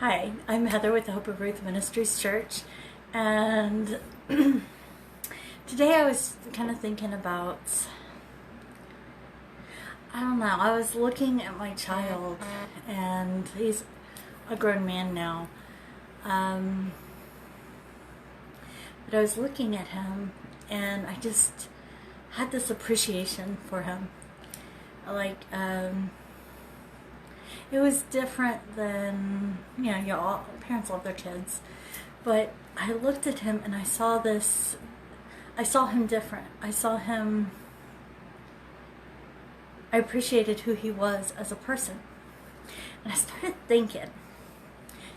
Hi, I'm Heather with the Hope of Ruth Ministries Church, and today I was kind of thinking about, I don't know, I was looking at my child, and he's a grown man now, but I was looking at him, and I just had this appreciation for him. It was different than, all parents love their kids, but I looked at him and I saw him different. I appreciated who he was as a person. And I started thinking,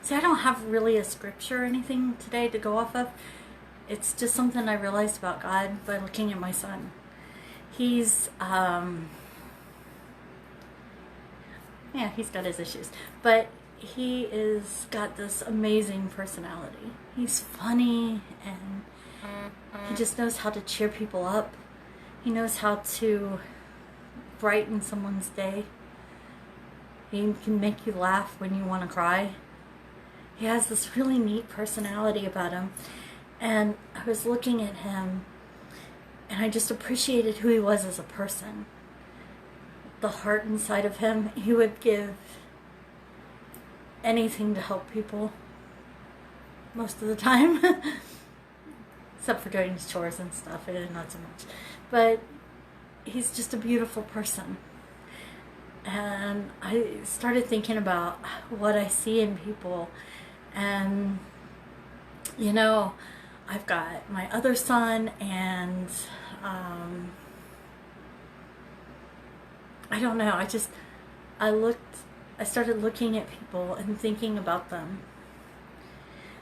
see, I don't have really a scripture or anything today to go off of. It's just something I realized about God by looking at my son. He's got his issues, but he is got this amazing personality. He's funny, and he just knows how to cheer people up. He knows how to brighten someone's day. He can make you laugh when you want to cry. He has this really neat personality about him, and I was looking at him, and I just appreciated who he was as a person. The heart inside of him. He would give anything to help people most of the time, except for doing his chores and stuff, and not so much. But he's just a beautiful person. And I started thinking about what I see in people, and I've got my other son, and I don't know, I started looking at people and thinking about them.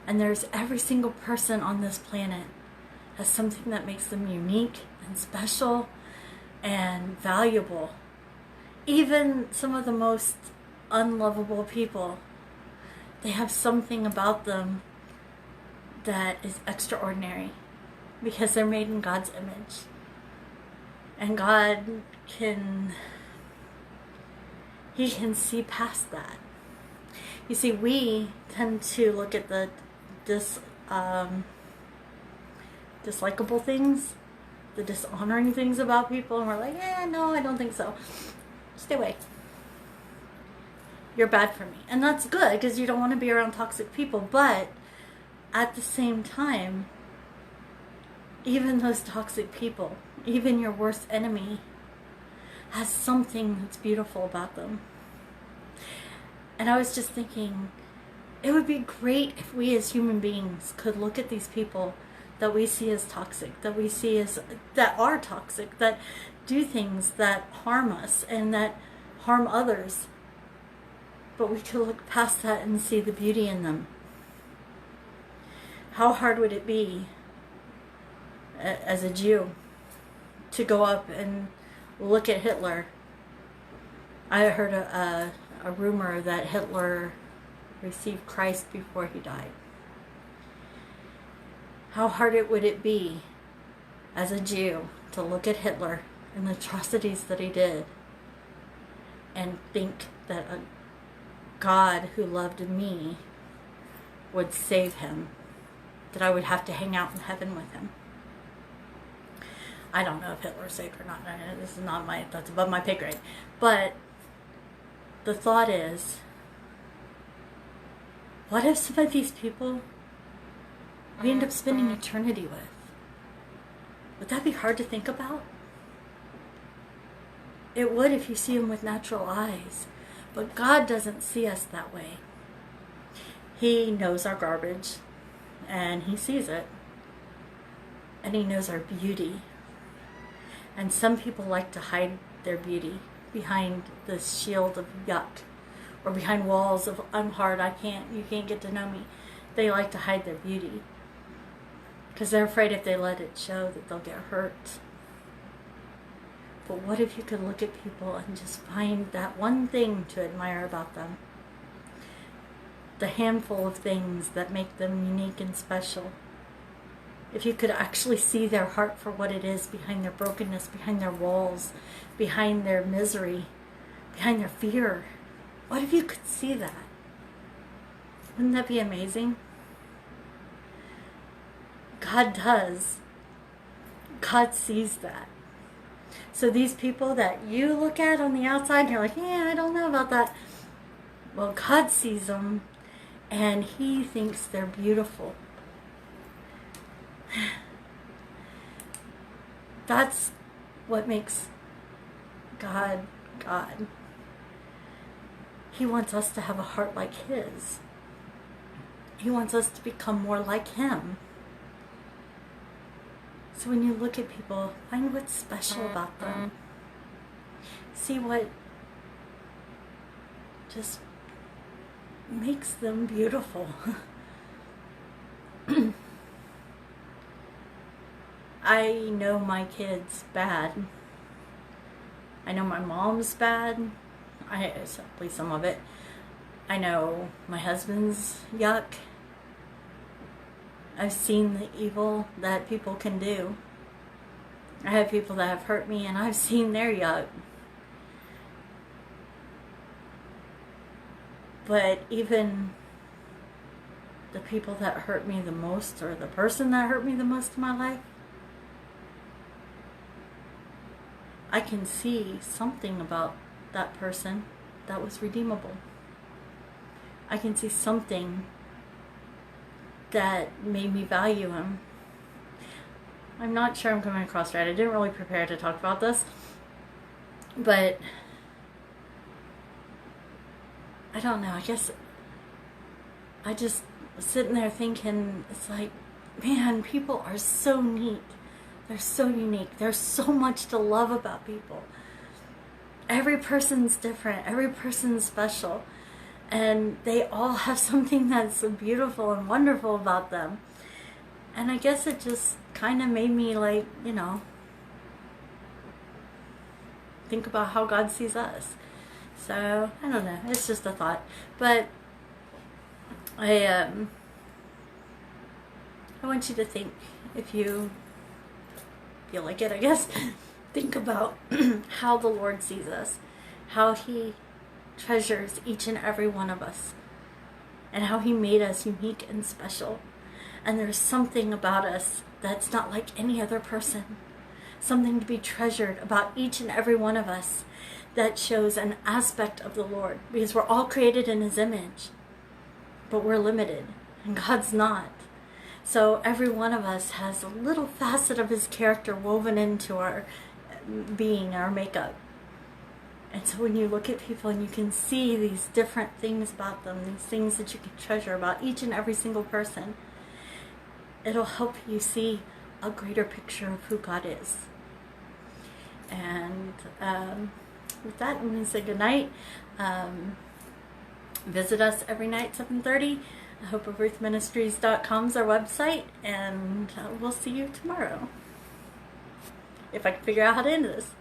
And there's every single person on this planet has something that makes them unique and special and valuable. Even some of the most unlovable people, they have something about them that is extraordinary because they're made in God's image. And God He can see past that. You see, we tend to look at the dislikable things, the dishonoring things about people, and we're like, no, I don't think so. Stay away. You're bad for me. And that's good, because you don't want to be around toxic people. But at the same time, even those toxic people, even your worst enemy, has something that's beautiful about them. And I was just thinking, it would be great if we as human beings could look at these people that we see as toxic, that are toxic, that do things that harm us and that harm others. But we could look past that and see the beauty in them. How hard would it be as a Jew to go up and look at Hitler? I heard a rumor that Hitler received Christ before he died. How hard would it be as a Jew to look at Hitler and the atrocities that he did and think that a God who loved me would save him, that I would have to hang out in heaven with him? I don't know if Hitler's saved or not. That's above my pay grade. But the thought is, what if some of these people we end up spending eternity with? Would that be hard to think about? It would if you see them with natural eyes. But God doesn't see us that way. He knows our garbage, and He sees it. And He knows our beauty. And some people like to hide their beauty behind this shield of yuck, or behind walls of I'm hard, you can't get to know me. They like to hide their beauty because they're afraid if they let it show that they'll get hurt. But what if you could look at people and just find that one thing to admire about them? The handful of things that make them unique and special. If you could actually see their heart for what it is behind their brokenness, behind their walls, behind their misery, behind their fear. What if you could see that? Wouldn't that be amazing? God does. God sees that. So these people that you look at on the outside and you're like, yeah, I don't know about that. Well, God sees them and He thinks they're beautiful. That's what makes God God. He wants us to have a heart like His. He wants us to become more like Him. So when you look at people, find what's special about them. See what just makes them beautiful. I know my kids bad. I know my mom's bad. At least some of it. I know my husband's yuck. I've seen the evil that people can do. I have people that have hurt me and I've seen their yuck. But even the people that hurt me the most, or the person that hurt me the most in my life, I can see something about that person that was redeemable. I can see something that made me value him. I'm not sure I'm coming across right. I didn't really prepare to talk about this, but I don't know. I guess I just was sitting there thinking, it's like, man, people are so neat. They're so unique. There's so much to love about people. Every person's different. Every person's special. And they all have something that's so beautiful and wonderful about them. And I guess it just kind of made me, like, you know, think about how God sees us. So, I don't know. It's just a thought. But I want you to think, if you feel like it, I guess, think about how the Lord sees us. How He treasures each and every one of us, and how He made us unique and special. And there's something about us that's not like any other person, something to be treasured about each and every one of us, that shows an aspect of the Lord, because we're all created in His image, but we're limited and God's not. So every one of us has a little facet of His character woven into our being, our makeup. And so when you look at people and you can see these different things about them, these things that you can treasure about each and every single person, it'll help you see a greater picture of who God is. And with that, I'm going to say goodnight. Visit us every night, 7:30. HopeOfRuthMinistries.com is our website, and we'll see you tomorrow. If I can figure out how to end this.